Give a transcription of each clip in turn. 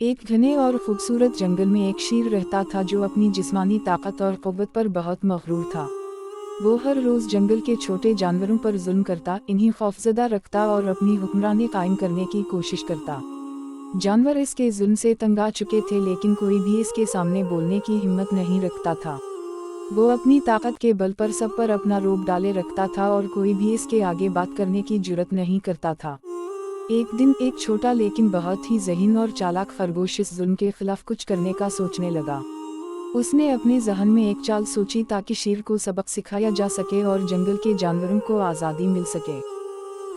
एक घने और खूबसूरत जंगल में एक शेर रहता था जो अपनी जिस्मानी ताकत और क़ुव्वत पर बहुत मग़रूर था। वो हर रोज़ जंगल के छोटे जानवरों पर जुल्म करता, इन्हें खौफज़दा रखता और अपनी हुक्मरानी कायम करने की कोशिश करता। जानवर इसके जुल्म से तंग आ चुके थे, लेकिन कोई भी इसके सामने बोलने की हिम्मत नहीं रखता था। वो अपनी ताकत के बल पर सब पर अपना रोब डाले रखता था और कोई भी इसके आगे बात करने की जुर्रत नहीं करता था। एक दिन एक छोटा लेकिन बहुत ही ज़हीन और चालाक खरगोश इस जुल्म के खिलाफ कुछ करने का सोचने लगा। उसने अपने ज़हन में एक चाल सोची ताकि शेर को सबक सिखाया जा सके और जंगल के जानवरों को आज़ादी मिल सके।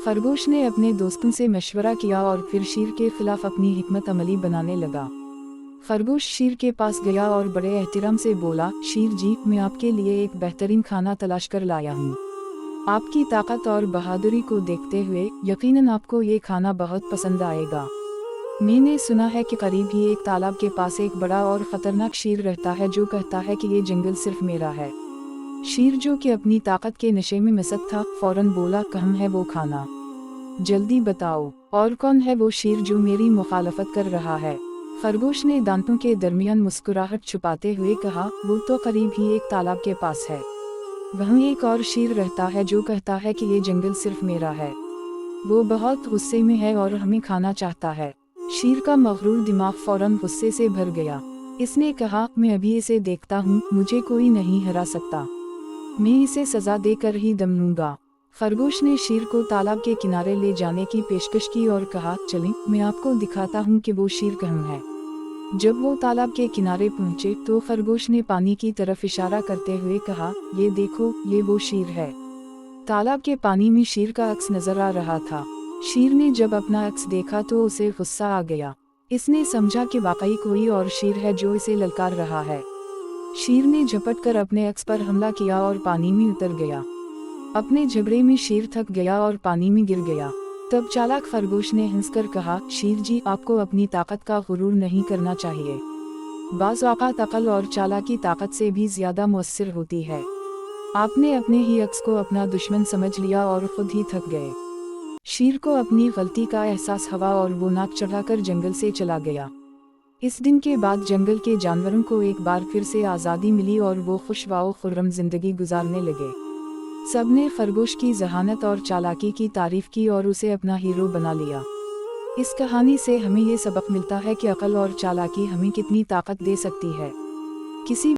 खरगोश ने अपने दोस्तों से मशवरा किया और फिर शेर के खिलाफ अपनी हिकमत अमली बनाने लगा। खरगोश शेर के पास गया और बड़े एहतराम से बोला, शेर जी, मैं आपके लिए एक बेहतरीन खाना तलाश कर लाया हूँ। आपकी ताकत और बहादुरी को देखते हुए यकीनन आपको ये खाना बहुत पसंद आएगा। मैंने सुना है कि करीब ही एक तालाब के पास एक बड़ा और ख़तरनाक शेर रहता है जो कहता है कि ये जंगल सिर्फ मेरा है। शेर, जो कि अपनी ताकत के नशे में मस्त था, फौरन बोला, कहाँ है वो खाना? जल्दी बताओ। और कौन है वो शेर जो मेरी मुखालफत कर रहा है? खरगोश ने दांतों के दरमियान मुस्कुराहट छुपाते हुए कहा, वो तो करीब ही एक तालाब के पास है। वहाँ एक और शेर रहता है जो कहता है कि ये जंगल सिर्फ मेरा है। वो बहुत गुस्से में है और हमें खाना चाहता है। शेर का मगरूर दिमाग फौरन गुस्से से भर गया। इसने कहा, मैं अभी इसे देखता हूँ, मुझे कोई नहीं हरा सकता। मैं इसे सजा देकर ही दम लूंगा। खरगोश ने शेर को तालाब के किनारे ले जाने की पेशकश की और कहा, चलें, मैं आपको दिखाता हूँ कि वो शेर कहाँ है। जब वो तालाब के किनारे पहुँचे तो खरगोश ने पानी की तरफ इशारा करते हुए कहा, ये देखो, ये वो शेर है। तालाब के पानी में शेर का अक्स नजर आ रहा था। शेर ने जब अपना अक्स देखा तो उसे गुस्सा आ गया। इसने समझा कि वाकई कोई और शेर है जो इसे ललकार रहा है। शेर ने झपट कर अपने अक्स पर हमला किया और पानी में उतर गया। अपने झगड़े में शेर थक गया और पानी में गिर गया। तब चालाक खरगोश ने हंसकर कहा, शेर जी, आपको अपनी ताकत का गुरूर नहीं करना चाहिए। बाज़ औक़ात अक़ल और चालाकी ताकत से भी ज़्यादा मुअस्सिर होती है। आपने अपने ही अक्स को अपना दुश्मन समझ लिया और खुद ही थक गए। शेर को अपनी गलती का एहसास हुआ और वो नाक चढ़ाकर जंगल से चला गया। इस दिन के बाद जंगल के जानवरों को एक बार फिर से आज़ादी मिली और वो खुशवाओ खुर्रम जिंदगी गुजारने लगे। सबने खरगोश की जहानत और चालाकी की तारीफ की और उसे अपना हीरो बना लिया। इस कहानी से हमें ये सबक मिलता है कि अकल और चालाकी हमें कितनी ताकत दे सकती है। किसी